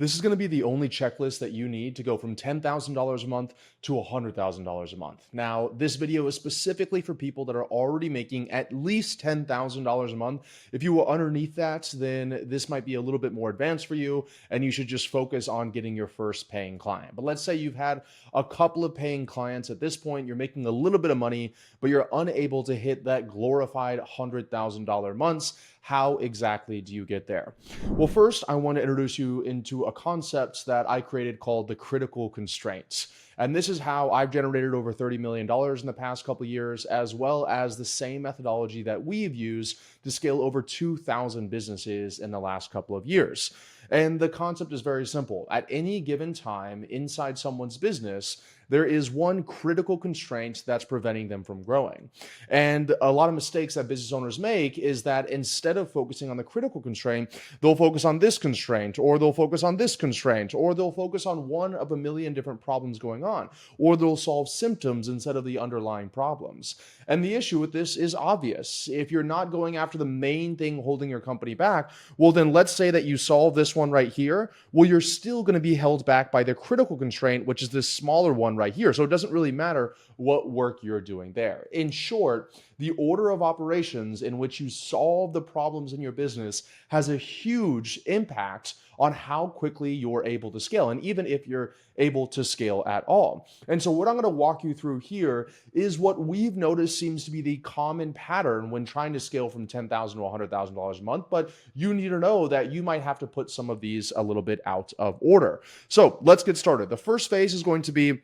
This is going to be the only checklist that you need to go from $10,000 a month to $100,000 a month. Now, this video is specifically for people that are already making at least $10,000 a month. If you are underneath that, then this might be a little bit more advanced for you, and you should just focus on getting your first paying client. But let's say you've had a couple of paying clients at this point, you're making a little bit of money, but you're unable to hit that glorified $100,000 months. How exactly do you get there? Well, first, I want to introduce you into a concept that I created called the critical constraints. And this is how I've generated over $30 million in the past couple of years, as well as the same methodology that we've used to scale over 2,000 businesses in the last couple of years. And the concept is very simple. At any given time inside someone's business, there is one critical constraint that's preventing them from growing. And a lot of mistakes that business owners make is that instead of focusing on the critical constraint, they'll focus on this constraint, or they'll focus on this constraint, or they'll focus on one of a million different problems going on, or they'll solve symptoms instead of the underlying problems. And the issue with this is obvious. If you're not going after the main thing holding your company back, well, then let's say that you solve this one right here. Well, you're still going to be held back by the critical constraint, which is this smaller one right here. So it doesn't really matter what work you're doing there. In short, the order of operations in which you solve the problems in your business has a huge impact on how quickly you're able to scale, and even if you're able to scale at all. And so what I'm going to walk you through here is what we've noticed seems to be the common pattern when trying to scale from $10,000 to $100,000 a month, but you need to know that you might have to put some of these a little bit out of order. So let's get started. The first phase is going to be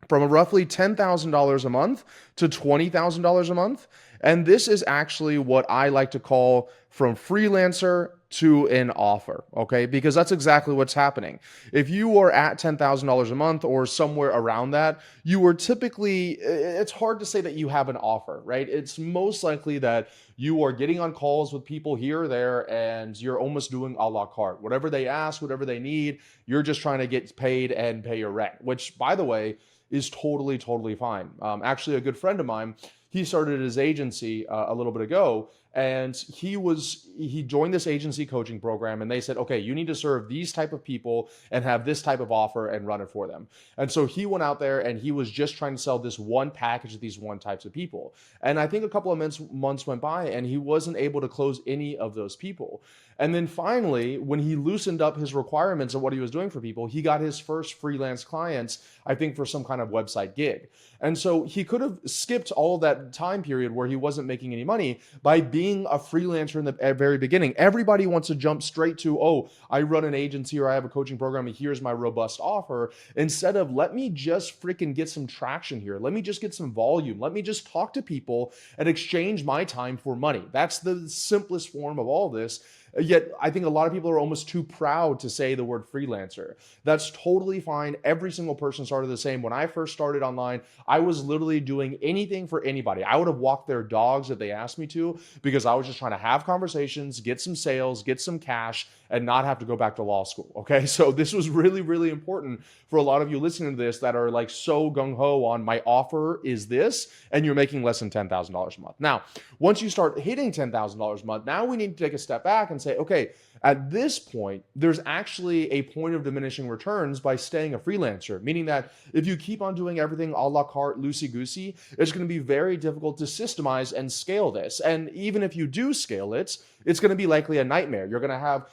from roughly $10,000 a month to $20,000 a month. And this is actually what I like to call from freelancer to an offer, okay? Because that's exactly what's happening. If you are at $10,000 a month or somewhere around that, you are typically, it's hard to say that you have an offer, right? It's most likely that you are getting on calls with people here or there, and you're almost doing a la carte. Whatever they ask, whatever they need, you're just trying to get paid and pay your rent, which, by the way, is totally fine. Actually, a good friend of mine, he started his agency a little bit ago, and he joined this agency coaching program, and they said, okay, you need to serve these type of people and have this type of offer and run it for them. And so he went out there and he was just trying to sell this one package to these one types of people. And I think a couple of months went by and he wasn't able to close any of those people. And then finally, when he loosened up his requirements of what he was doing for people, he got his first freelance clients, I think for some kind of website gig. And so he could have skipped all of that time period where he wasn't making any money by being a freelancer in the very beginning. Everybody wants to jump straight to, oh, I run an agency or I have a coaching program and here's my robust offer, instead of let me just freaking get some traction here. Let me just get some volume. Let me just talk to people and exchange my time for money. That's the simplest form of all this. Yet I think a lot of people are almost too proud to say the word freelancer. That's totally fine. Every single person started the same. When I first started online, I was literally doing anything for anybody. I would have walked their dogs if they asked me to, because I was just trying to have conversations, get some sales, get some cash, and not have to go back to law school. Okay. So this was really important for a lot of you listening to this that are like so gung-ho on my offer is this, and you're making less than $10,000 a month. Now, once you start hitting $10,000 a month, now we need to take a step back and say, okay, at this point, there's actually a point of diminishing returns by staying a freelancer, meaning that if you keep on doing everything a la carte, loosey-goosey, it's going to be very difficult to systemize and scale this. And even if you do scale it, it's going to be likely a nightmare. You're going to have,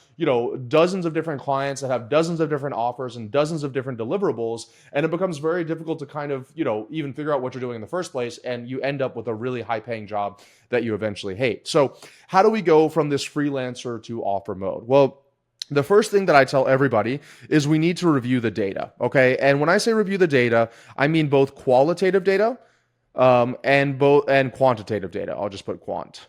dozens of different clients that have dozens of different offers and dozens of different deliverables. And it becomes very difficult to kind of, even figure out what you're doing in the first place. And you end up with a really high paying job that you eventually hate. So how do we go from this freelancer to offer mode? Well, the first thing that I tell everybody is we need to review the data. Okay. And when I say review the data, I mean both qualitative data and quantitative data. I'll just put quant.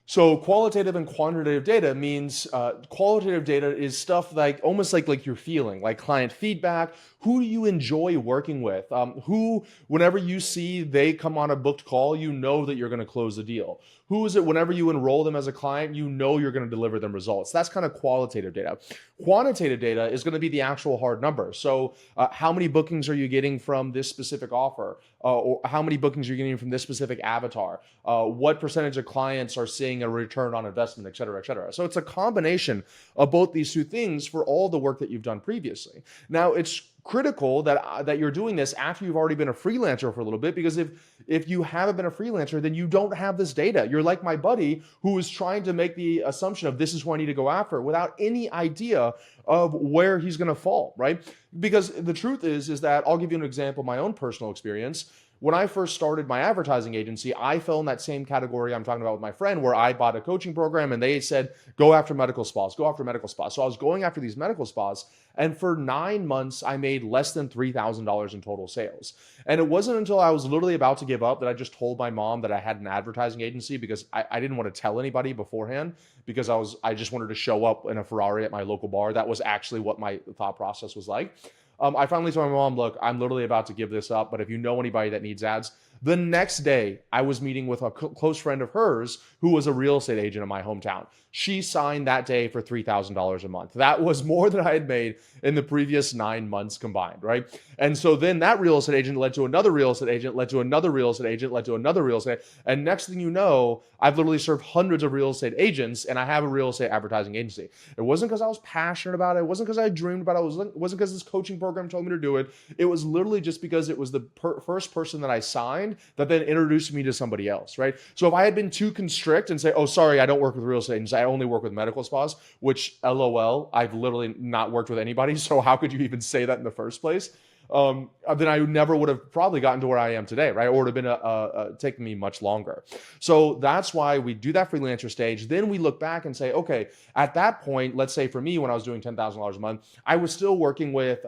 So qualitative and quantitative data means qualitative data is stuff like almost like you're feeling, like client feedback. Who do you enjoy working with? Who, whenever you see they come on a booked call, you know that you're going to close the deal. Who is it whenever you enroll them as a client, you know you're going to deliver them results. That's kind of qualitative data. Quantitative data is going to be the actual hard number. So how many bookings are you getting from this specific offer? Or how many bookings are you getting from this specific avatar? What percentage of clients are seeing a return on investment, et cetera, et cetera. So it's a combination of both these two things for all the work that you've done previously. Now, it's critical that you're doing this after you've already been a freelancer for a little bit, because if you haven't been a freelancer, then you don't have this data. You're like my buddy who is trying to make the assumption of this is who I need to go after without any idea of where he's going to fall, right? Because the truth is that I'll give you an example of my own personal experience. When I first started my advertising agency, I fell in that same category I'm talking about with my friend, where I bought a coaching program and they said, go after medical spas, go after medical spas. So I was going after these medical spas, and for 9 months, I made less than $3,000 in total sales. And it wasn't until I was literally about to give up that I just told my mom that I had an advertising agency, because I didn't want to tell anybody beforehand, because I just wanted to show up in a Ferrari at my local bar. That was actually what my thought process was like. I finally told my mom, look, I'm literally about to give this up, but if you know anybody that needs ads. The next day, I was meeting with a close friend of hers who was a real estate agent in my hometown. She signed that day for $3,000 a month. That was more than I had made in the previous 9 months combined, right? And so then that real estate agent led to another real estate agent, led to another real estate agent, led to another real estate. And next thing you know, I've literally served hundreds of real estate agents, and I have a real estate advertising agency. It wasn't because I was passionate about it. It wasn't because I dreamed about it. It wasn't because this coaching program told me to do it. It was literally just because it was the first person that I signed that then introduced me to somebody else, right? So if I had been too constrict and say, oh, sorry, I don't work with real estate agents, I only work with medical spas, which LOL, I've literally not worked with anybody. So how could you even say that in the first place? Then I never would have probably gotten to where I am today, right? Or it would have been taking me much longer. So that's why we do that freelancer stage. Then we look back and say, okay, at that point, let's say for me, when I was doing $10,000 a month, I was still working with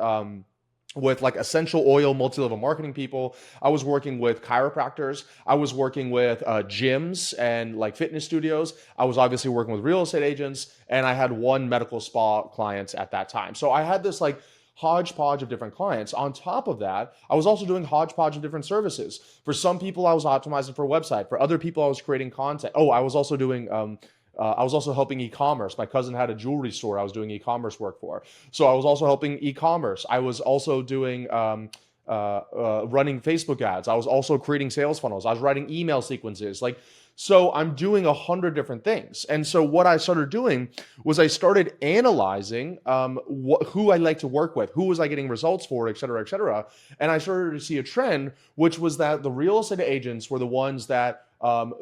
like essential oil, multi-level marketing people. I was working with chiropractors. I was working with gyms and like fitness studios. I was obviously working with real estate agents, and I had one medical spa client at that time. So I had this like hodgepodge of different clients. On top of that, I was also doing hodgepodge of different services. For some people, I was optimizing for a website. For other people, I was creating content. Oh, I was also doing I was also helping e-commerce. My cousin had a jewelry store I was doing e-commerce work for. So I was also helping e-commerce. I was also doing running Facebook ads. I was also creating sales funnels. I was writing email sequences. So I'm doing 100 different things. And so what I started doing was I started analyzing who I like to work with, who was I getting results for, et cetera, et cetera. And I started to see a trend, which was that the real estate agents were the ones that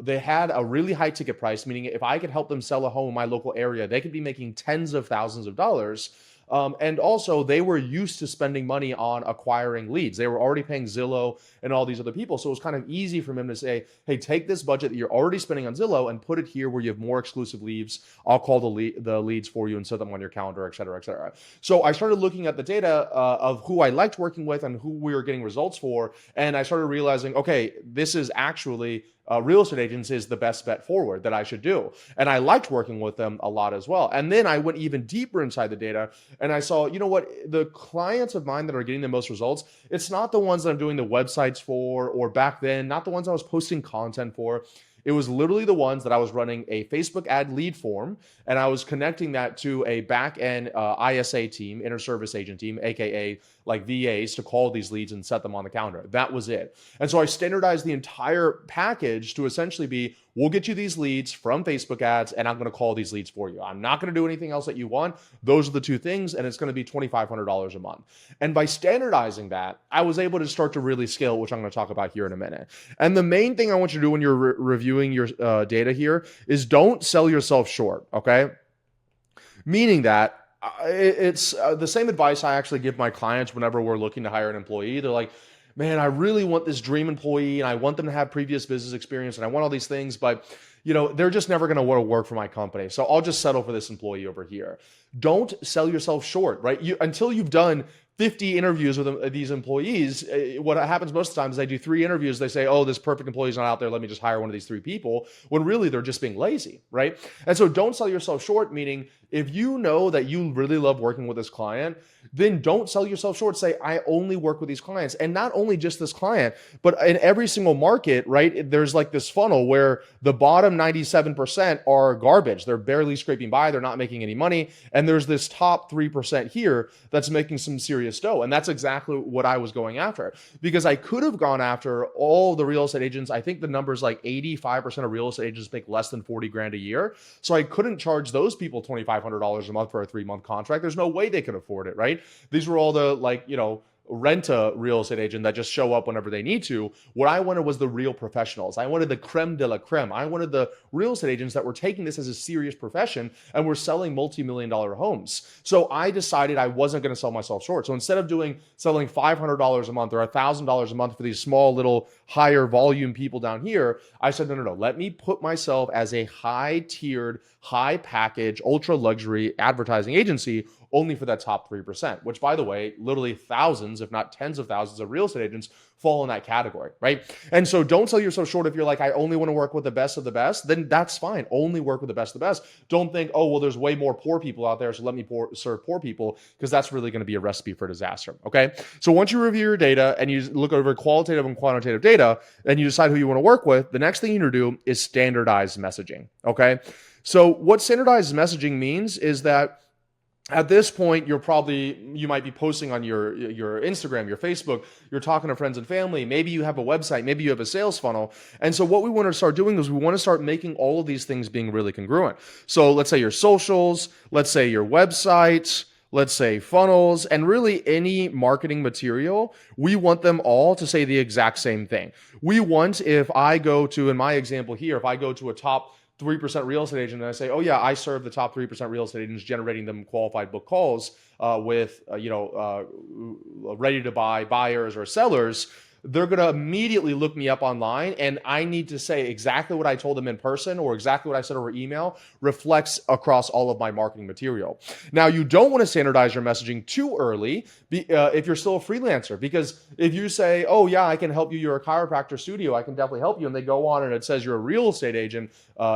they had a really high ticket price, meaning if I could help them sell a home in my local area, they could be making tens of thousands of dollars. And also they were used to spending money on acquiring leads. They were already paying Zillow and all these other people. So it was kind of easy for them to say, hey, take this budget that you're already spending on Zillow and put it here where you have more exclusive leads. I'll call the leads for you and set them on your calendar, et cetera, et cetera. So I started looking at the data of who I liked working with and who we were getting results for. And I started realizing, okay, this is actually real estate agents is the best bet forward that I should do. And I liked working with them a lot as well. And then I went even deeper inside the data and I saw, you know what, the clients of mine that are getting the most results, it's not the ones that I'm doing the websites for, or back then, not the ones I was posting content for. It was literally the ones that I was running a Facebook ad lead form, and I was connecting that to a back-end ISA team, inter-service agent team, aka like VAs, to call these leads and set them on the calendar. That was it. And so I standardized the entire package to essentially be, we'll get you these leads from Facebook ads, and I'm going to call these leads for you. I'm not going to do anything else that you want. Those are the two things, and it's going to be $2,500 a month. And by standardizing that, I was able to start to really scale, which I'm going to talk about here in a minute. And the main thing I want you to do when you're reviewing your data here is don't sell yourself short, okay? Meaning that it's the same advice I actually give my clients whenever we're looking to hire an employee. They're like, man, I really want this dream employee and I want them to have previous business experience and I want all these things, but they're just never going to want to work for my company. So I'll just settle for this employee over here. Don't sell yourself short, right? Until you've done 50 interviews with these employees, what happens most of the time is I do 3 interviews. They say, oh, this perfect employee is not out there. Let me just hire one of these 3 people, when really they're just being lazy, right? And so don't sell yourself short, meaning if you know that you really love working with this client, then don't sell yourself short. Say, I only work with these clients. And not only just this client, but in every single market, right? There's like this funnel where the bottom 97% are garbage. They're barely scraping by. They're not making any money. And there's this top 3% here that's making some serious dough. And that's exactly what I was going after, because I could have gone after all the real estate agents. I think the number is like 85% of real estate agents make less than 40 grand a year. So I couldn't charge those people $2,500 a month for a 3-month contract. There's no way they could afford it, right? These were all the rent a real estate agent that just show up whenever they need to. What I wanted was the real professionals. I wanted the creme de la creme. I wanted the real estate agents that were taking this as a serious profession and were selling multi-million-dollar homes. So I decided I wasn't going to sell myself short. So instead of selling $500 a month or $1,000 a month for these small little higher volume people down here, I said, no. Let me put myself as a high-tiered, high-package, ultra-luxury advertising agency only for that top 3%, which, by the way, literally thousands, if not tens of thousands of real estate agents fall in that category, right? And so don't sell yourself short. If you're like, I only want to work with the best of the best, then that's fine. Only work with the best of the best. Don't think, oh, well, there's way more poor people out there, so let me serve poor people, because that's really going to be a recipe for disaster, okay? So once you review your data and you look over qualitative and quantitative data, and you decide who you want to work with, the next thing you need to do is standardize messaging, okay? So what standardized messaging means is that at this point, you might be posting on your Instagram, your Facebook, you're talking to friends and family, maybe you have a website, maybe you have a sales funnel. And so what we want to start doing is we want to start making all of these things being really congruent. So let's say your socials, let's say your website, let's say funnels, and really any marketing material, we want them all to say the exact same thing. We want, if I go to, in my example here, if I go to a top 3% real estate agent and I say, oh yeah, I serve the top 3% real estate agents, generating them qualified book calls with ready to buy buyers or sellers, they're going to immediately look me up online, and I need to say exactly what I told them in person or exactly what I said over email reflects across all of my marketing material. Now, you don't want to standardize your messaging too early if you're still a freelancer, because if you say, oh yeah, I can help you, you're a chiropractor studio, I can definitely help you, and they go on and it says you're a real estate agent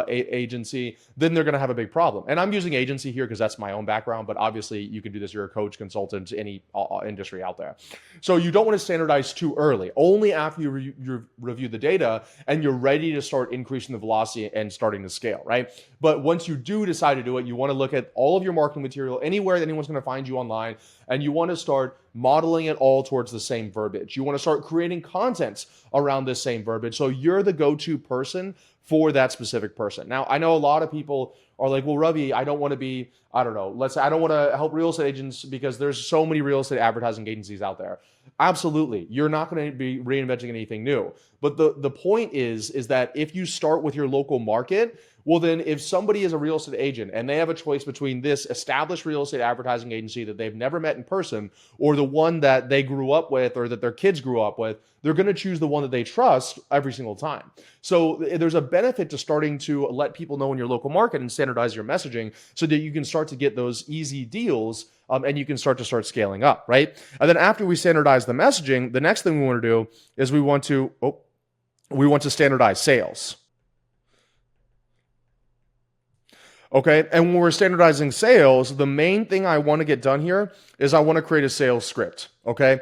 agency, then they're going to have a big problem. And I'm using agency here because that's my own background, but obviously you can do this, you're a coach, consultant, any industry out there. So you don't want to standardize too early. Only after you review the data and you're ready to start increasing the velocity and starting to scale, right? But once you do decide to do it, you want to look at all of your marketing material, anywhere that anyone's going to find you online, and you want to start modeling it all towards the same verbiage. You want to start creating content around this same verbiage, so you're the go-to person for that specific person. Now, I know a lot of people are like, well, Ravi, I don't want to be, let's say I don't want to help real estate agents because there's so many real estate advertising agencies out there. Absolutely. You're not going to be reinventing anything new. But the point is that if you start with your local market, well, then if somebody is a real estate agent and they have a choice between this established real estate advertising agency that they've never met in person or the one that they grew up with or that their kids grew up with, they're going to choose the one that they trust every single time. So there's a benefit to starting to let people know in your local market and standardize your messaging so that you can start to get those easy deals and you can start scaling up, right? And then after we standardize the messaging, the next thing we want to do is we want to standardize sales. Okay, and when we're standardizing sales, the main thing I want to get done here is I want to create a sales script, okay?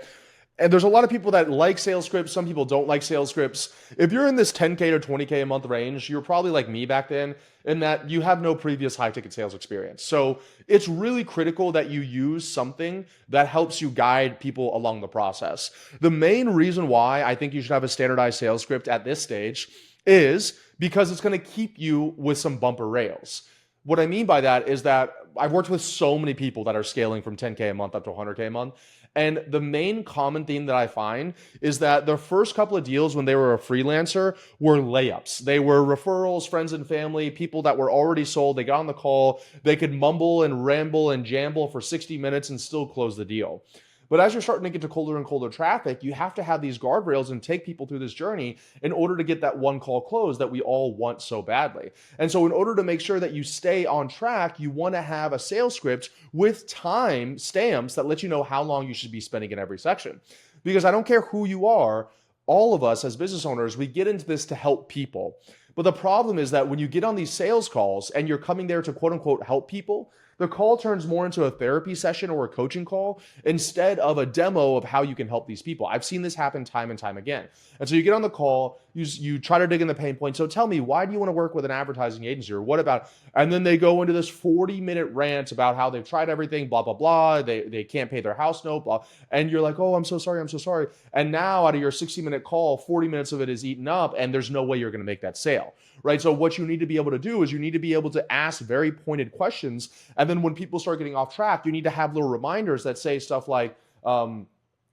And there's a lot of people that like sales scripts. Some people don't like sales scripts. If you're in this 10K to 20K a month range, you're probably like me back then in that you have no previous high ticket sales experience. So it's really critical that you use something that helps you guide people along the process. The main reason why I think you should have a standardized sales script at this stage is because it's going to keep you with some bumper rails. What I mean by that is that I've worked with so many people that are scaling from 10K a month up to 100K a month. And the main common theme that I find is that the first couple of deals when they were a freelancer were layups. They were referrals, friends and family, people that were already sold. They got on the call. They could mumble and ramble and jamble for 60 minutes and still close the deal. But as you're starting to get to colder and colder traffic, you have to have these guardrails and take people through this journey in order to get that one call closed that we all want so badly. And so in order to make sure that you stay on track, you want to have a sales script with time stamps that let you know how long you should be spending in every section. Because I don't care who you are, all of us as business owners, we get into this to help people. But the problem is that when you get on these sales calls and you're coming there to quote unquote help people, the call turns more into a therapy session or a coaching call instead of a demo of how you can help these people. I've seen this happen time and time again. And so you get on the call, you try to dig in the pain point. So tell me, why do you want to work with an advertising agency, or what about, and then they go into this 40-minute rant about how they've tried everything, blah, blah, blah. They can't pay their house note, blah. And you're like, oh, I'm so sorry. I'm so sorry. And now out of your 60-minute call, 40 minutes of it is eaten up, and there's no way you're going to make that sale, right? So what you need to be able to do is you need to be able to ask very pointed questions. And then when people start getting off track, you need to have little reminders that say stuff like,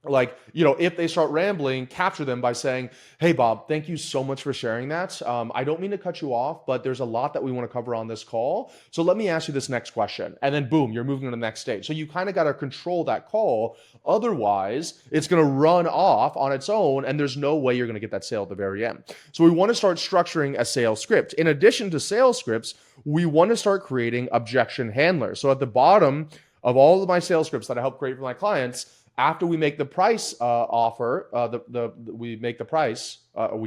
if they start rambling, capture them by saying, hey, Bob, thank you so much for sharing that. I don't mean to cut you off, but there's a lot that we want to cover on this call. So let me ask you this next question. And then boom, you're moving to the next stage. So you kind of got to control that call. Otherwise, it's going to run off on its own, and there's no way you're going to get that sale at the very end. So we want to start structuring a sales script. In addition to sales scripts, we want to start creating objection handlers. So at the bottom of all of my sales scripts that I help create for my clients, after we make the price offer, we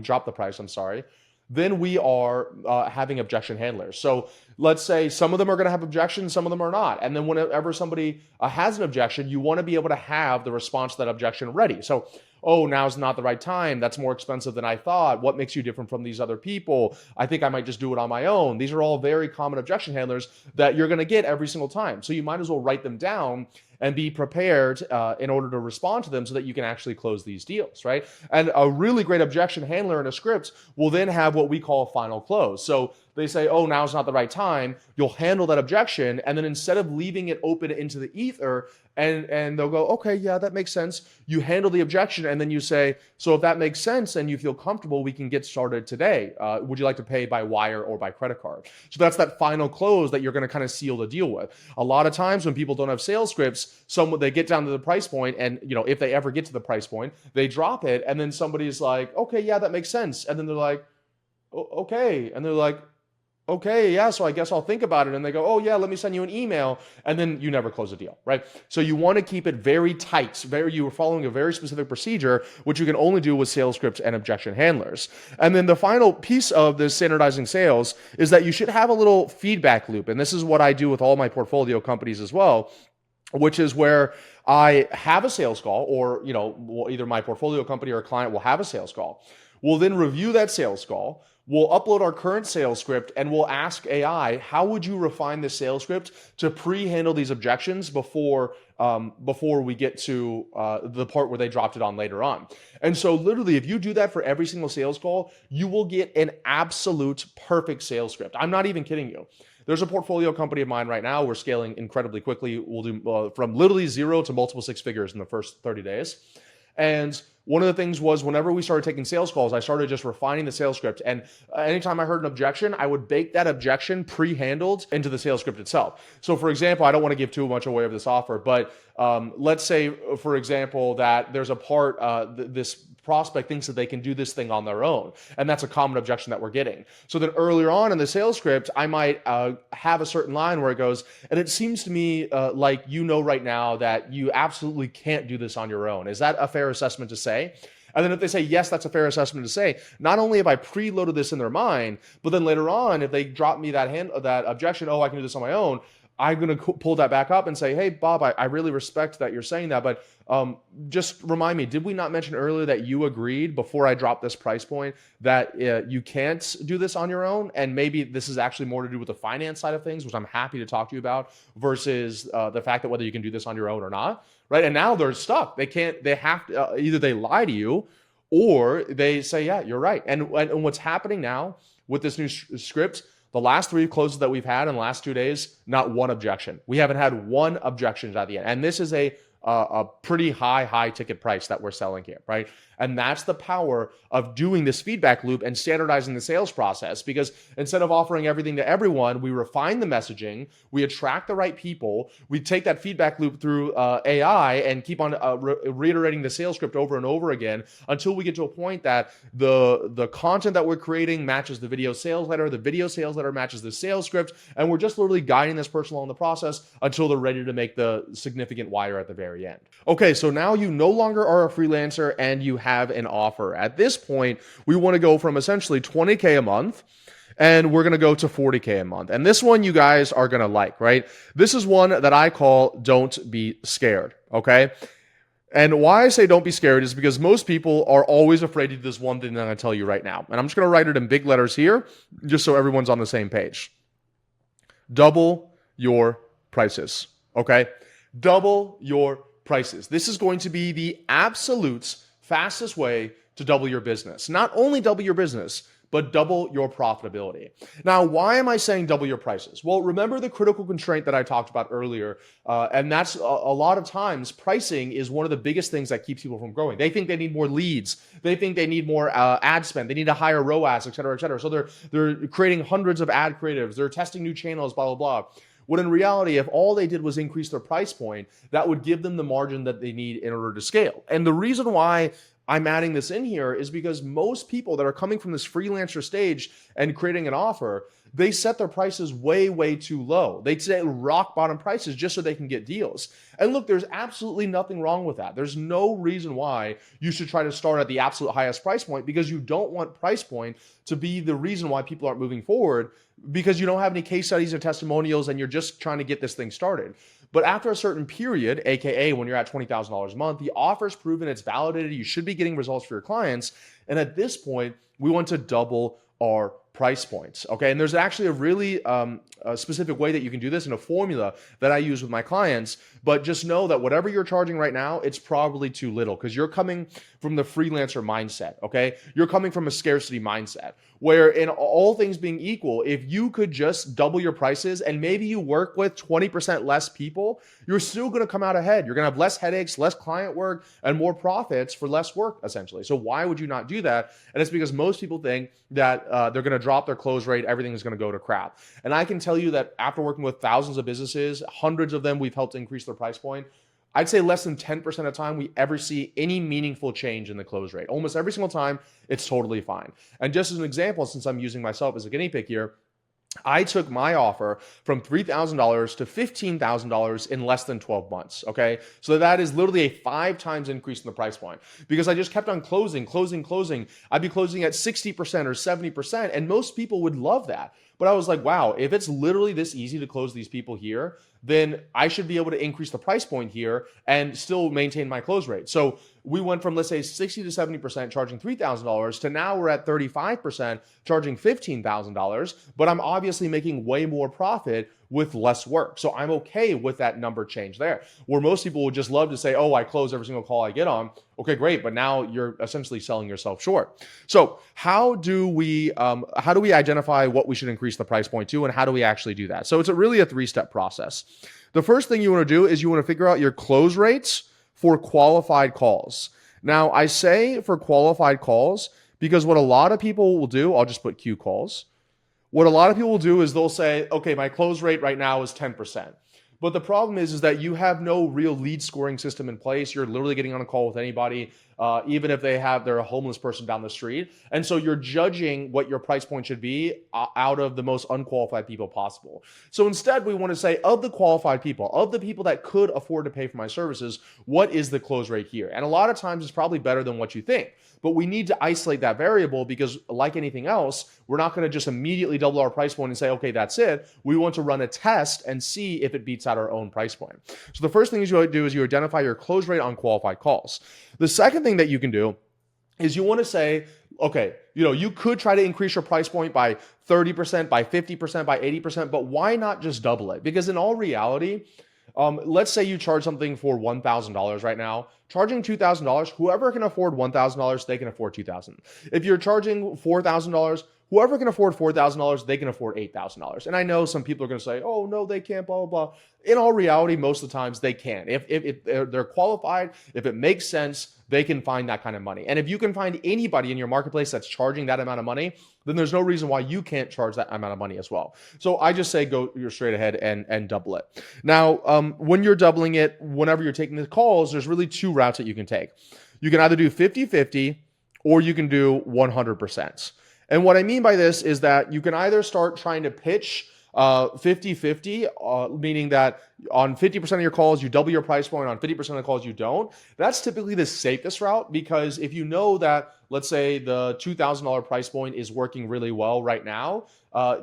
drop the price, I'm sorry, then we are having objection handlers. So let's say some of them are going to have objections, some of them are not. And then whenever somebody has an objection, you want to be able to have the response to that objection ready. So, oh, now's not the right time. That's more expensive than I thought. What makes you different from these other people? I think I might just do it on my own. These are all very common objection handlers that you're going to get every single time. So you might as well write them down and be prepared in order to respond to them so that you can actually close these deals, right? And a really great objection handler in a script will then have what we call a final close. So they say, oh, now's not the right time. You'll handle that objection. And then instead of leaving it open into the ether, and they'll go, okay, yeah, that makes sense. You handle the objection, and then you say, so if that makes sense and you feel comfortable, we can get started today. Would you like to pay by wire or by credit card? So that's that final close that you're going to kind of seal the deal with. A lot of times when people don't have sales scripts, they get down to the price point, and if they ever get to the price point, they drop it, and then somebody's like, okay, yeah, that makes sense. And then they're like, okay. And they're like, okay, yeah, so I guess I'll think about it. And they go, oh yeah, let me send you an email. And then you never close a deal, right? So you want to keep it very tight. You are following a very specific procedure, which you can only do with sales scripts and objection handlers. And then the final piece of this standardizing sales is that you should have a little feedback loop. And this is what I do with all my portfolio companies as well, which is where I have a sales call, or either my portfolio company or a client will have a sales call. We'll then review that sales call. We'll upload our current sales script, and we'll ask AI, how would you refine the sales script to pre-handle these objections before we get to the part where they dropped it on later on. And so literally, if you do that for every single sales call, you will get an absolute perfect sales script. I'm not even kidding you. There's a portfolio company of mine right now. We're scaling incredibly quickly. We'll do from literally 0 to multiple 6 figures in the first 30 days. And one of the things was, whenever we started taking sales calls, I started just refining the sales script. And anytime I heard an objection, I would bake that objection pre-handled into the sales script itself. So for example, I don't want to give too much away of this offer, but let's say, for example, that there's a part, this prospect thinks that they can do this thing on their own. And that's a common objection that we're getting. So then earlier on in the sales script, I might have a certain line where it goes, and it seems to me like right now that you absolutely can't do this on your own. Is that a fair assessment to say? And then if they say, yes, that's a fair assessment to say, not only have I preloaded this in their mind, but then later on, if they drop me that objection, oh, I can do this on my own, I'm going to pull that back up and say, hey, Bob, I really respect that you're saying that, but just remind me, did we not mention earlier that you agreed before I dropped this price point that you can't do this on your own? And maybe this is actually more to do with the finance side of things, which I'm happy to talk to you about, versus the fact that whether you can do this on your own or not, right? And now they're stuck. They have to, either they lie to you or they say, yeah, you're right. And what's happening now with this new script, the last 3 closes that we've had in the last 2 days, not one objection. We haven't had one objection at the end. And this is a a pretty high ticket price that we're selling here, right? And that's the power of doing this feedback loop and standardizing the sales process, because instead of offering everything to everyone, we refine the messaging, we attract the right people, we take that feedback loop through AI and keep on reiterating the sales script over and over again until we get to a point that the content that we're creating matches the video sales letter matches the sales script, and we're just literally guiding this person along the process until they're ready to make the significant wire at the very end. Okay, so now you no longer are a freelancer and you have an offer. At this point, we want to go from essentially 20K a month and we're going to go to 40K a month. And this one you guys are going to like, right? This is one that I call don't be scared, okay? And why I say don't be scared is because most people are always afraid to do this one thing that I'm going to tell you right now. And I'm just going to write it in big letters here, just so everyone's on the same page. Double your prices, okay? Double your prices. This is going to be the absolute fastest way to double your business. Not only double your business, but double your profitability. Now, why am I saying double your prices? Well, remember the critical constraint that I talked about earlier, and that's a lot of times pricing is one of the biggest things that keeps people from growing. They think they need more leads. They think they need more ad spend. They need a higher ROAS, et cetera, et cetera. So they're creating hundreds of ad creatives. They're testing new channels, blah, blah, blah. When in reality, if all they did was increase their price point, that would give them the margin that they need in order to scale. And the reason why I'm adding this in here is because most people that are coming from this freelancer stage and creating an offer, they set their prices way too low. They set rock bottom prices just so they can get deals. And look, there's absolutely nothing wrong with that. There's no reason why you should try to start at the absolute highest price point, because you don't want price point to be the reason why people aren't moving forward, because you don't have any case studies or testimonials and you're just trying to get this thing started. But after a certain period, AKA when you're at $20,000 a month, the offer's proven, it's validated, you should be getting results for your clients. And at this point, we want to double our price points, okay? And there's actually a really specific way that you can do this in a formula that I use with my clients, but just know that whatever you're charging right now, it's probably too little, because you're coming from the freelancer mindset, okay? You're coming from a scarcity mindset, where in all things being equal, if you could just double your prices and maybe you work with 20% less people, you're still gonna come out ahead. You're gonna have less headaches, less client work, and more profits for less work, essentially. So why would you not do that? And it's because most people think that they're gonna drop their close rate, everything is gonna go to crap. And I can tell you that after working with thousands of businesses, hundreds of them, we've helped increase their price point. I'd say less than 10% of the time we ever see any meaningful change in the close rate. Almost every single time, it's totally fine. And just as an example, since I'm using myself as a guinea pig here, I took my offer from $3,000 to $15,000 in less than 12 months, okay? So that is literally a 5 times increase in the price point, because I just kept on closing. I'd be closing at 60% or 70%, and most people would love that. But I was like, wow, if it's literally this easy to close these people here, then I should be able to increase the price point here and still maintain my close rate. So we went from, let's say, 60 to 70% charging $3,000 to now we're at 35% charging $15,000, but I'm obviously making way more profit with less work. So I'm okay with that number change there. Where most people would just love to say, oh, I close every single call I get on. Okay, great. But now you're essentially selling yourself short. So how do we identify what we should increase the price point to, and how do we actually do that? So it's really a 3-step process. The first thing you want to do is you want to figure out your close rates for qualified calls. Now, I say for qualified calls because what a lot of people will do, I'll just put Q calls. What a lot of people will do is they'll say, okay, my close rate right now is 10%. But the problem is that you have no real lead scoring system in place. You're literally getting on a call with anybody, even if they're a homeless person down the street. And so you're judging what your price point should be out of the most unqualified people possible. So instead, we want to say, of the qualified people, of the people that could afford to pay for my services, what is the close rate here? And a lot of times it's probably better than what you think. But we need to isolate that variable, because like anything else, we're not going to just immediately double our price point and say, okay, that's it. We want to run a test and see if it beats out our own price point. So the first thing you do is you identify your close rate on qualified calls. The second thing that you can do is you want to say, okay, you could try to increase your price point by 30%, by 50%, by 80%, but why not just double it? Because in all reality, let's say you charge something for $1,000 right now. Charging $2,000, whoever can afford $1,000, they can afford $2,000. If you're charging $4,000, whoever can afford $4,000, they can afford $8,000. And I know some people are going to say, oh, no, they can't, blah, blah, blah. In all reality, most of the times they can. If they're qualified, if it makes sense, they can find that kind of money. And if you can find anybody in your marketplace that's charging that amount of money, then there's no reason why you can't charge that amount of money as well. So I just say you're straight ahead and double it. Now, when you're doubling it, whenever you're taking the calls, there's really two routes that you can take. You can either do 50-50 or you can do 100%. And what I mean by this is that you can either start trying to pitch 50-50, meaning that on 50% of your calls, you double your price point. On 50% of the calls, you don't. That's typically the safest route, because if you know that, let's say the $2,000 price point is working really well right now,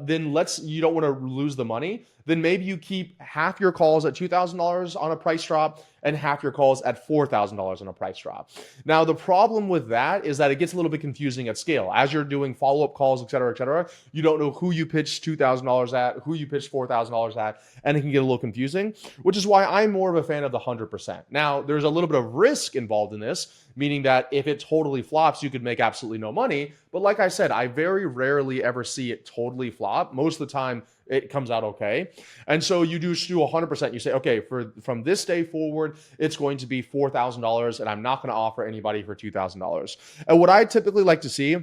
then you don't want to lose the money. Then maybe you keep half your calls at $2,000 on a price drop and half your calls at $4,000 on a price drop. Now, the problem with that is that it gets a little bit confusing at scale. As you're doing follow-up calls, et cetera, you don't know who you pitched $2,000 at, who you pitched $4,000 at, and it can get a little confusing, which is why I'm more of a fan of the 100%. Now, there's a little bit of risk involved in this, meaning that if it totally flops, you could make absolutely no money. But like I said, I very rarely ever see it totally flop. Most of the time, it comes out okay. And so you do 100%. You say, okay, from this day forward, it's going to be $4,000, and I'm not going to offer anybody for $2,000. And what I typically like to see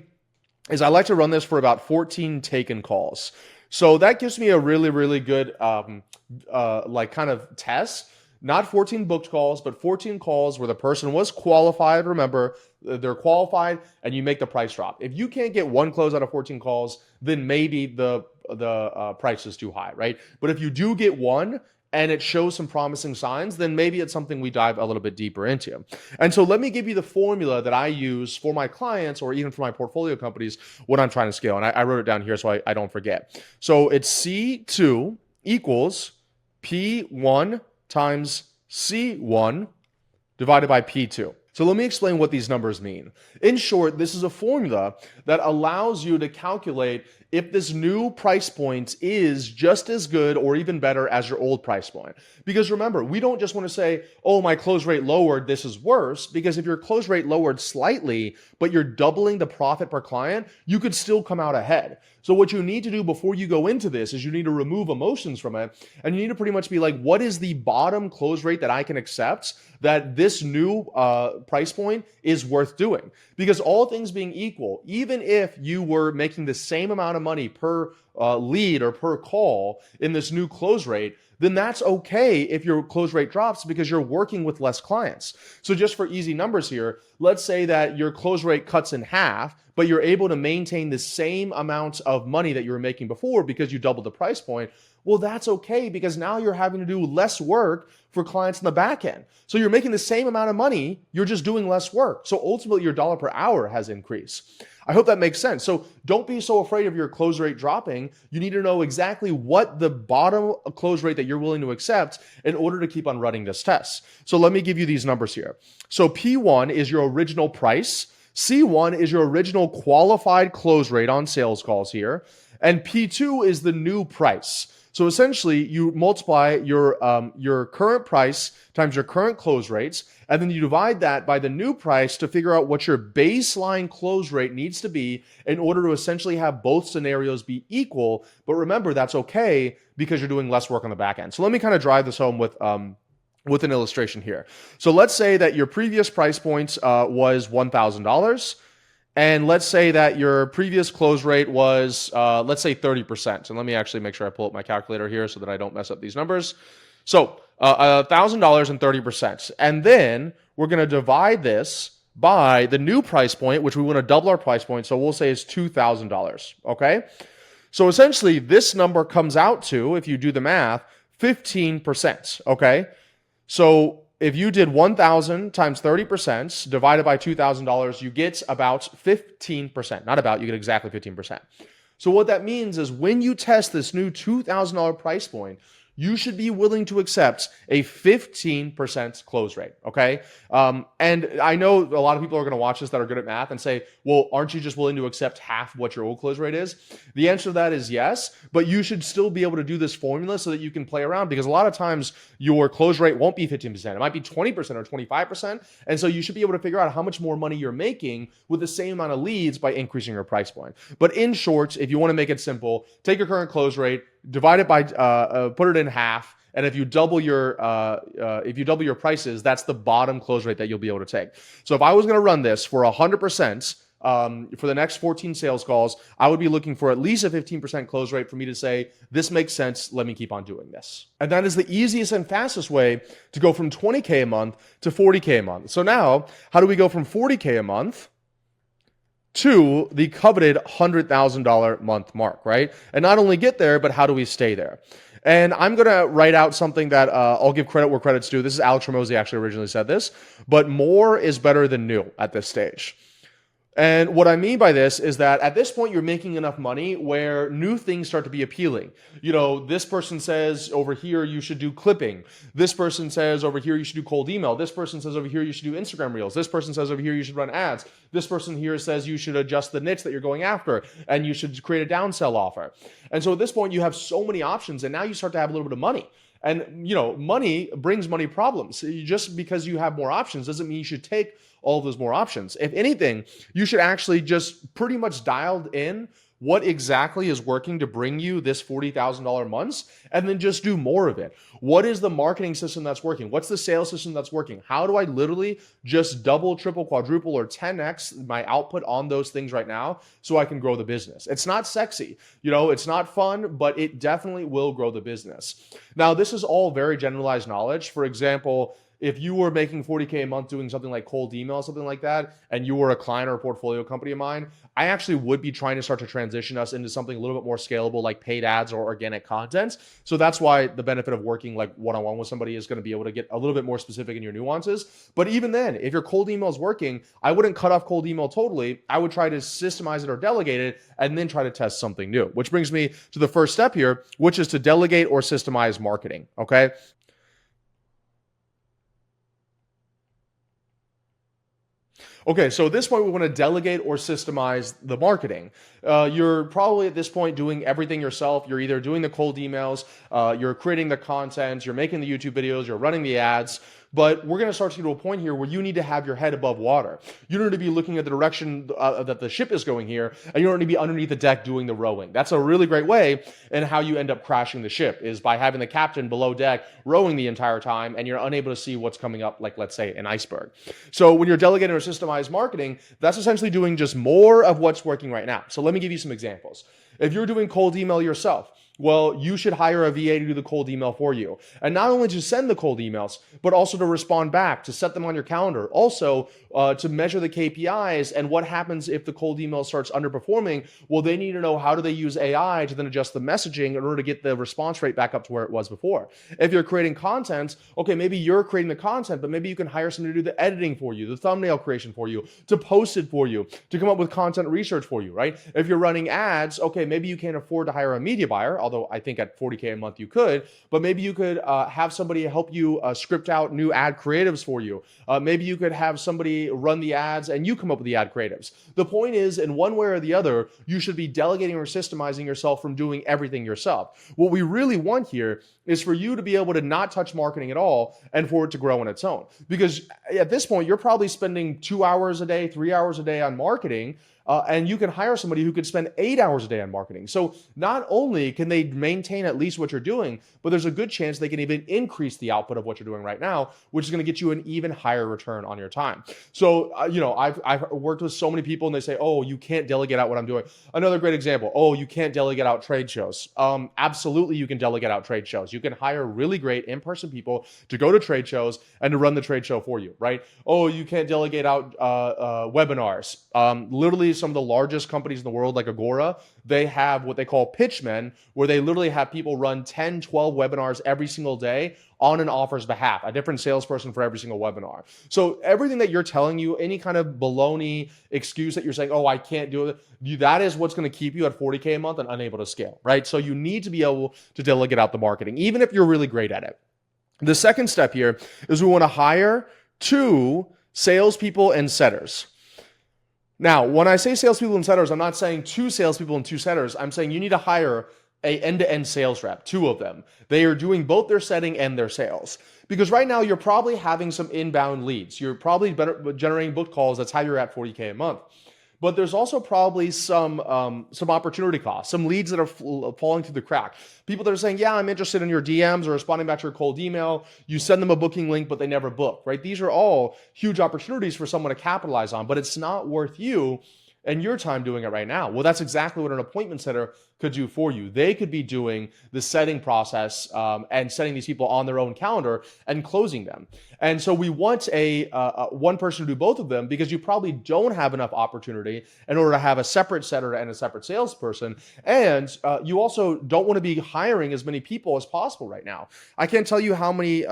is I like to run this for about 14 taken calls. So that gives me a really, really good kind of test. Not 14 booked calls, but 14 calls where the person was qualified. Remember, they're qualified, and you make the price drop. If you can't get one close out of 14 calls, then maybe the price is too high, right? But if you do get one and it shows some promising signs, then maybe it's something we dive a little bit deeper into. And so let me give you the formula that I use for my clients, or even for my portfolio companies, when I'm trying to scale. And I wrote it down here so I don't forget. So it's C2 equals P1 times C1 divided by P2. So let me explain what these numbers mean. In short, this is a formula that allows you to calculate if this new price point is just as good or even better as your old price point. Because remember, we don't just want to say, oh, my close rate lowered, this is worse. Because if your close rate lowered slightly, but you're doubling the profit per client, you could still come out ahead. So what you need to do before you go into this is you need to remove emotions from it. And you need to pretty much be like, what is the bottom close rate that I can accept that this new price point is worth doing? Because all things being equal, even if you were making the same amount of money per lead or per call in this new close rate, then that's okay if your close rate drops because you're working with less clients. So just for easy numbers here, let's say that your close rate cuts in half, but you're able to maintain the same amount of money that you were making before because you doubled the price point. Well, that's okay, because now you're having to do less work for clients in the back end. So you're making the same amount of money, you're just doing less work. So ultimately your dollar per hour has increased. I hope that makes sense. So don't be so afraid of your close rate dropping. You need to know exactly what the bottom close rate that you're willing to accept in order to keep on running this test. So let me give you these numbers here. So P1 is your original price. C1 is your original qualified close rate on sales calls here. And P2 is the new price. So essentially, you multiply your current price times your current close rates, and then you divide that by the new price to figure out what your baseline close rate needs to be in order to essentially have both scenarios be equal. But remember, that's okay because you're doing less work on the back end. So let me kind of drive this home with an illustration here. So let's say that your previous price point was $1,000. And let's say that your previous close rate was, let's say 30%. And let me actually make sure I pull up my calculator here so that I don't mess up these numbers. So $1,000 and 30%. And then we're going to divide this by the new price point, which we want to double our price point. So we'll say is $2,000. Okay. So essentially this number comes out to, if you do the math, 15%. Okay. So if you did 1,000 times 30% divided by $2,000, you get about 15%. Not about, you get exactly 15%. So what that means is when you test this new $2,000 price point, you should be willing to accept a 15% close rate, okay? And I know a lot of people are going to watch this that are good at math and say, well, aren't you just willing to accept half what your old close rate is? The answer to that is yes, but you should still be able to do this formula so that you can play around, because a lot of times your close rate won't be 15%. It might be 20% or 25%. And so you should be able to figure out how much more money you're making with the same amount of leads by increasing your price point. But in short, if you want to make it simple, take your current close rate, divide it by, put it in half, and if you double your prices, that's the bottom close rate that you'll be able to take. So if I was going to run this for 100%, for the next 14 sales calls, I would be looking for at least a 15% close rate for me to say, this makes sense, let me keep on doing this. And that is the easiest and fastest way to go from 20K a month to 40K a month. So now, how do we go from 40K a month to the coveted $100,000 month mark, right? And not only get there, but how do we stay there? And I'm going to write out something that I'll give credit where credit's due. This is Alex Ramosi actually originally said this, but more is better than new at this stage. And what I mean by this is that at this point, you're making enough money where new things start to be appealing. You know, this person says over here, you should do clipping. This person says over here, you should do cold email. This person says over here, you should do Instagram reels. This person says over here, you should run ads. This person here says you should adjust the niche that you're going after and you should create a downsell offer. And so at this point, you have so many options and now you start to have a little bit of money. And, you know, money brings money problems. Just because you have more options doesn't mean you should take all of those more options. If anything, you should actually just pretty much dialed in what exactly is working to bring you this $40,000 months and then just do more of it. What is the marketing system that's working? What's the sales system that's working? How do I literally just double, triple, quadruple, or 10x my output on those things right now so I can grow the business? It's not sexy, you know, it's not fun, but it definitely will grow the business. Now, this is all very generalized knowledge. For example, if you were making 40K a month doing something like cold email, something like that, and you were a client or a portfolio company of mine, I actually would be trying to start to transition us into something a little bit more scalable, like paid ads or organic content. So that's why the benefit of working like one-on-one with somebody is going to be able to get a little bit more specific in your nuances. But even then, if your cold email is working, I wouldn't cut off cold email totally. I would try to systemize it or delegate it and then try to test something new, which brings me to the first step here, which is to delegate or systemize marketing, okay? Okay, so at this point, we want to delegate or systemize the marketing. You're probably at this point doing everything yourself. You're either doing the cold emails, you're creating the content, you're making the YouTube videos, you're running the ads. But we're going to start to get to a point here where you need to have your head above water. You don't need to be looking at the direction that the ship is going here, and you don't need to be underneath the deck doing the rowing. That's a really great way in how you end up crashing the ship, is by having the captain below deck rowing the entire time, and you're unable to see what's coming up, like, let's say, an iceberg. So when you're delegating or systemized marketing, that's essentially doing just more of what's working right now. So let me give you some examples. If you're doing cold email yourself, well, you should hire a VA to do the cold email for you. And not only to send the cold emails, but also to respond back, to set them on your calendar. Also, to measure the KPIs and what happens if the cold email starts underperforming. Well, they need to know how do they use AI to then adjust the messaging in order to get the response rate back up to where it was before. If you're creating content, okay, maybe you're creating the content, but maybe you can hire somebody to do the editing for you, the thumbnail creation for you, to post it for you, to come up with content research for you, right? If you're running ads, okay, maybe you can't afford to hire a media buyer, although I think at 40K a month you could, but maybe you could have somebody help you script out new ad creatives for you. Maybe you could have somebody run the ads and you come up with the ad creatives. The point is, in one way or the other, you should be delegating or systemizing yourself from doing everything yourself. What we really want here is for you to be able to not touch marketing at all and for it to grow on its own. Because at this point, you're probably spending 2 hours a day, 3 hours a day on marketing, and you can hire somebody who could spend 8 hours a day on marketing. So not only can they maintain at least what you're doing, but there's a good chance they can even increase the output of what you're doing right now, which is going to get you an even higher return on your time. So, I've worked with so many people and they say, oh, you can't delegate out what I'm doing. Another great example, oh, you can't delegate out trade shows. Absolutely, you can delegate out trade shows. You can hire really great in-person people to go to trade shows and to run the trade show for you, right? Oh, you can't delegate out webinars. Literally, some of the largest companies in the world, like Agora, they have what they call pitchmen, where they literally have people run 10, 12 webinars every single day on an offer's behalf, a different salesperson for every single webinar. So everything that you're telling you, any kind of baloney excuse that you're saying, oh, I can't do it, that is what's going to keep you at 40K a month and unable to scale, right? So you need to be able to delegate out the marketing, even if you're really great at it. The second step here is we want to hire 2 salespeople and setters. Now, when I say salespeople and setters, I'm not saying 2 salespeople and 2 setters. I'm saying you need to hire a end-to-end sales rep, 2 of them. They are doing both their setting and their sales. Because right now you're probably having some inbound leads. You're probably generating book calls. That's how you're at 40K a month. But there's also probably some opportunity costs, some leads that are falling through the crack. People that are saying, yeah, I'm interested in your DMs or responding back to your cold email. You send them a booking link, but they never book, right? These are all huge opportunities for someone to capitalize on, but it's not worth you and your time doing it right now. Well, that's exactly what an appointment setter could do for you. They could be doing the setting process and setting these people on their own calendar and closing them. And so we want one person to do both of them, because you probably don't have enough opportunity in order to have a separate setter and a separate salesperson. And you also don't want to be hiring as many people as possible right now. I can't tell you how many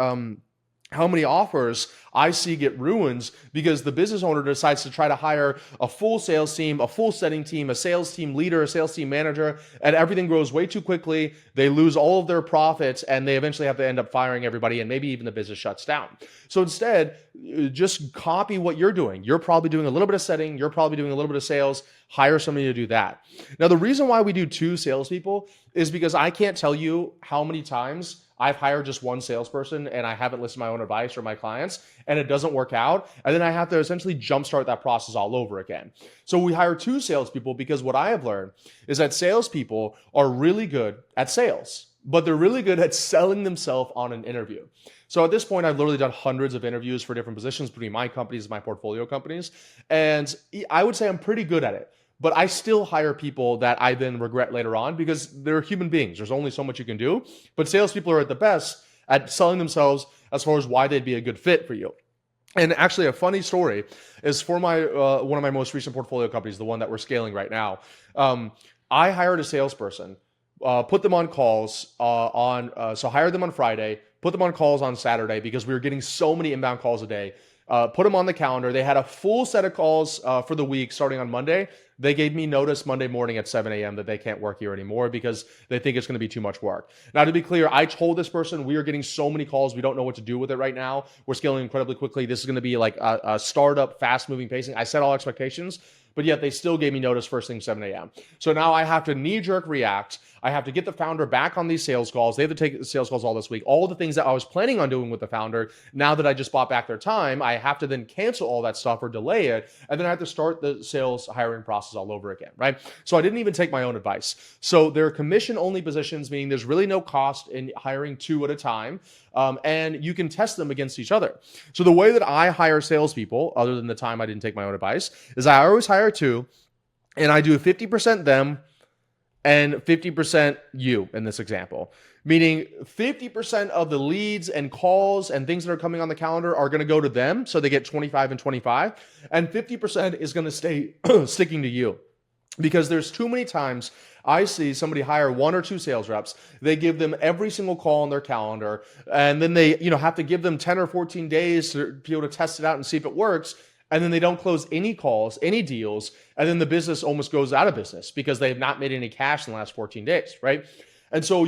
offers I see get ruined because the business owner decides to try to hire a full sales team, a full setting team, a sales team leader, a sales team manager, and everything grows way too quickly. They lose all of their profits and they eventually have to end up firing everybody, and maybe even the business shuts down. So instead, just copy what you're doing. You're probably doing a little bit of setting. You're probably doing a little bit of sales. Hire somebody to do that. Now, the reason why we do 2 salespeople is because I can't tell you how many times I've hired just one salesperson and I haven't listened to my own advice or my clients and it doesn't work out. And then I have to essentially jumpstart that process all over again. So we hire 2 salespeople because what I have learned is that salespeople are really good at sales, but they're really good at selling themselves on an interview. So at this point, I've literally done hundreds of interviews for different positions between my companies and my portfolio companies. And I would say I'm pretty good at it. But I still hire people that I then regret later on because they're human beings. There's only so much you can do. But salespeople are at the best at selling themselves as far as why they'd be a good fit for you. And actually, a funny story is for my one of my most recent portfolio companies, the one that we're scaling right now. I hired a salesperson, put them on calls so hired them on Friday, put them on calls on Saturday because we were getting so many inbound calls a day. Put them on the calendar. They had a full set of calls for the week starting on Monday. They gave me notice Monday morning at 7 a.m. that they can't work here anymore because they think it's going to be too much work. Now, to be clear, I told this person we are getting so many calls. We don't know what to do with it right now. We're scaling incredibly quickly. This is going to be like a startup, fast-moving pacing. I set all expectations, but yet they still gave me notice first thing 7 a.m. So now I have to knee-jerk react. I have to get the founder back on these sales calls. They have to take sales calls all this week. All the things that I was planning on doing with the founder, now that I just bought back their time, I have to then cancel all that stuff or delay it. And then I have to start the sales hiring process all over again, right? So I didn't even take my own advice. So they're commission-only positions, meaning there's really no cost in hiring 2 at a time. And you can test them against each other. So the way that I hire salespeople, other than the time I didn't take my own advice, is I always hire 2, and I do 50% them and 50% you in this example. Meaning 50% of the leads and calls and things that are coming on the calendar are going to go to them, so they get 25 and 25, and 50% is going to stay sticking to you. Because there's too many times I see somebody hire 1 or 2 sales reps. They give them every single call on their calendar, and then they have to give them 10 or 14 days to be able to test it out and see if it works. And then they don't close any calls, any deals, and then the business almost goes out of business because they have not made any cash in the last 14 days, right? And so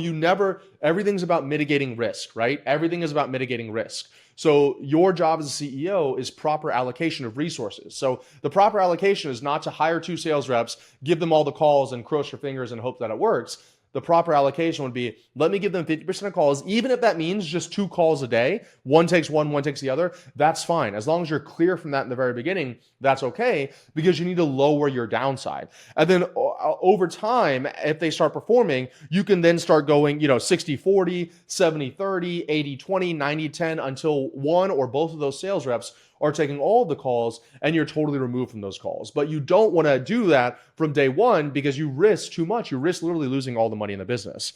everything's about mitigating risk, right? Everything is about mitigating risk. So your job as a CEO is proper allocation of resources. So the proper allocation is not to hire 2 sales reps, give them all the calls and cross your fingers and hope that it works. The proper allocation would be, let me give them 50% of calls, even if that means just 2 calls a day. One takes one takes the other. That's fine. As long as you're clear from that in the very beginning, that's okay, because you need to lower your downside. And then over time, if they start performing, you can then start going, 60-40, 70-30, 80-20, 90-10, until one or both of those sales reps are taking all of the calls and you're totally removed from those calls. But you don't want to do that from day one because you risk too much. You risk literally losing all the money in the business.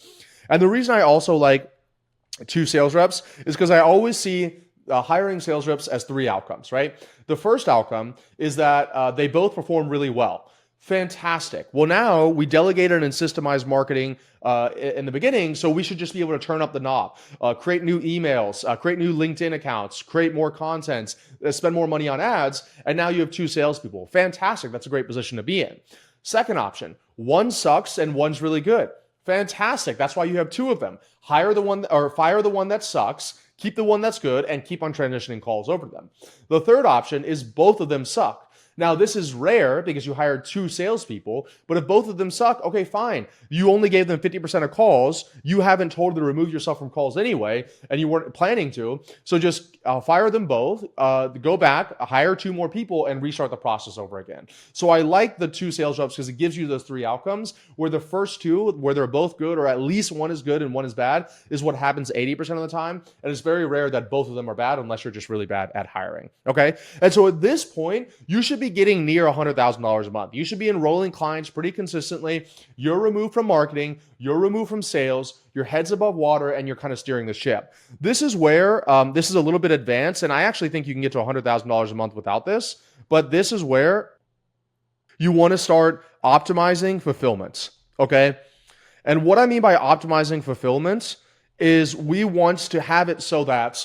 And the reason I also like 2 sales reps is because I always see hiring sales reps as 3 outcomes, right? The first outcome is that they both perform really well. Fantastic. Well, now we delegated and systemized marketing in the beginning, so we should just be able to turn up the knob, create new emails, create new LinkedIn accounts, create more content, spend more money on ads, and now you have 2 salespeople. Fantastic. That's a great position to be in. Second option, one sucks and one's really good. Fantastic. That's why you have 2 of them. Hire the one or fire the one that sucks, keep the one that's good, and keep on transitioning calls over to them. The third option is both of them suck. Now, this is rare because you hired 2 salespeople, but if both of them suck, okay, fine. You only gave them 50% of calls. You haven't totally removed yourself from calls anyway, and you weren't planning to. So just fire them both, go back, hire 2 more people, and restart the process over again. So I like the 2 sales reps because it gives you those 3 outcomes, where the first 2, where they're both good, or at least one is good and one is bad, is what happens 80% of the time. And it's very rare that both of them are bad unless you're just really bad at hiring, okay? And so at this point, you should be getting near $100,000 a month. You should be enrolling clients pretty consistently. You're removed from marketing, you're removed from sales, your head's above water, and you're kind of steering the ship. This is where, this is a little bit advanced, and I actually think you can get to $100,000 a month without this, but this is where you want to start optimizing fulfillment, okay? And what I mean by optimizing fulfillment is we want to have it so that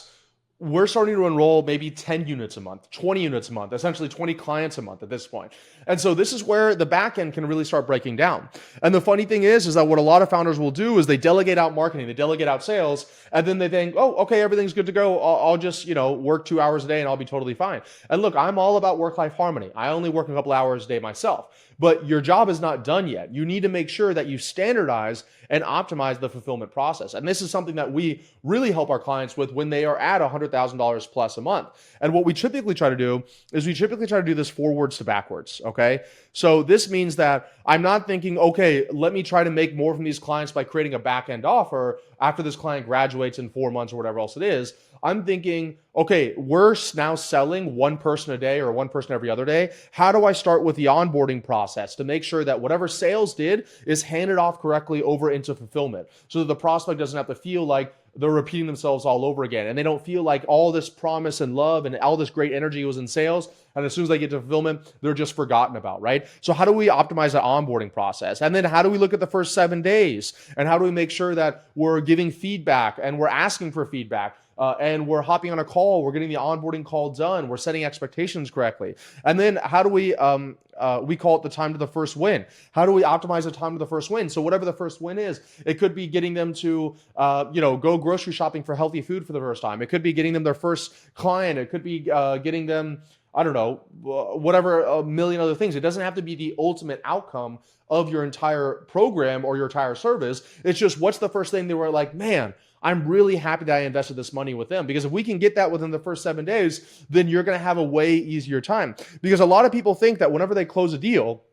we're starting to enroll maybe 10 units a month, 20 units a month, essentially 20 clients a month at this point. And so this is where the back end can really start breaking down. And the funny thing is that what a lot of founders will do is they delegate out marketing, they delegate out sales, and then they think, oh, okay, everything's good to go. I'll just, work 2 hours a day and I'll be totally fine. And look, I'm all about work-life harmony. I only work a couple hours a day myself. But your job is not done yet. You need to make sure that you standardize and optimize the fulfillment process. And this is something that we really help our clients with when they are at $100,000 plus a month. And what we typically try to do is we typically try to do this forwards to backwards, okay? So this means that I'm not thinking, okay, let me try to make more from these clients by creating a back-end offer after this client graduates in 4 months or whatever else it is. I'm thinking, okay, we're now selling 1 person a day or 1 person every other day. How do I start with the onboarding process to make sure that whatever sales did is handed off correctly over into fulfillment, so that the prospect doesn't have to feel like they're repeating themselves all over again, and they don't feel like all this promise and love and all this great energy was in sales, and as soon as they get to fulfillment, they're just forgotten about, right? So how do we optimize the onboarding process? And then how do we look at the first 7 days? And how do we make sure that we're giving feedback and we're asking for feedback? And we're hopping on a call, we're getting the onboarding call done, we're setting expectations correctly. And then how do we call it the time to the first win. How do we optimize the time to the first win? So whatever the first win is, it could be getting them to, go grocery shopping for healthy food for the first time. It could be getting them their first client. It could be getting them, I don't know, whatever, a million other things. It doesn't have to be the ultimate outcome of your entire program or your entire service. It's just, what's the first thing they were like, man, I'm really happy that I invested this money with them. Because if we can get that within the first 7 days, then you're going to have a way easier time. Because a lot of people think that whenever they close a deal,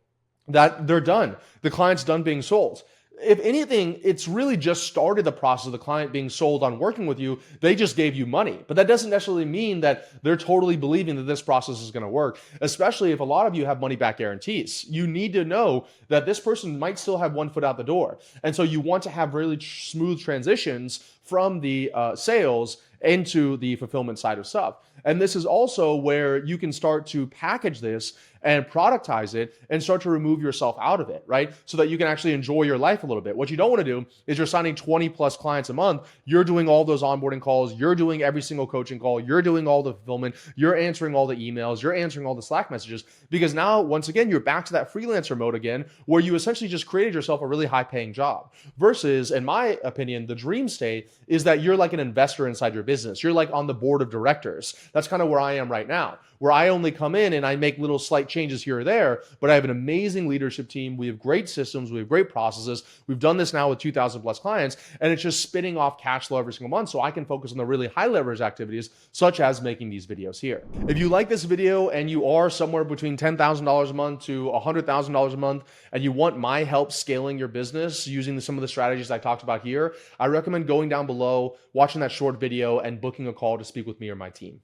that they're done. The client's done being sold. If anything, it's really just started the process of the client being sold on working with you. They just gave you money. But that doesn't necessarily mean that they're totally believing that this process is going to work, especially if a lot of you have money back guarantees. You need to know that this person might still have 1 foot out the door. And so you want to have really smooth transitions from the sales into the fulfillment side of stuff. And this is also where you can start to package this and productize it and start to remove yourself out of it, right? So that you can actually enjoy your life a little bit. What you don't want to do is you're signing 20 plus clients a month. You're doing all those onboarding calls. You're doing every single coaching call. You're doing all the fulfillment. You're answering all the emails. You're answering all the Slack messages, because now, once again, you're back to that freelancer mode again, where you essentially just created yourself a really high paying job. Versus, in my opinion, the dream state is that you're like an investor inside your business. You're like on the board of directors. That's kind of where I am right now, where I only come in and I make little slight changes here or there, but I have an amazing leadership team. We have great systems. We have great processes. We've done this now with 2,000 plus clients, and it's just spitting off cash flow every single month, so I can focus on the really high leverage activities, such as making these videos here. If you like this video and you are somewhere between $10,000 a month to $100,000 a month, and you want my help scaling your business using some of the strategies I talked about here, I recommend going down below, watching that short video, and booking a call to speak with me or my team.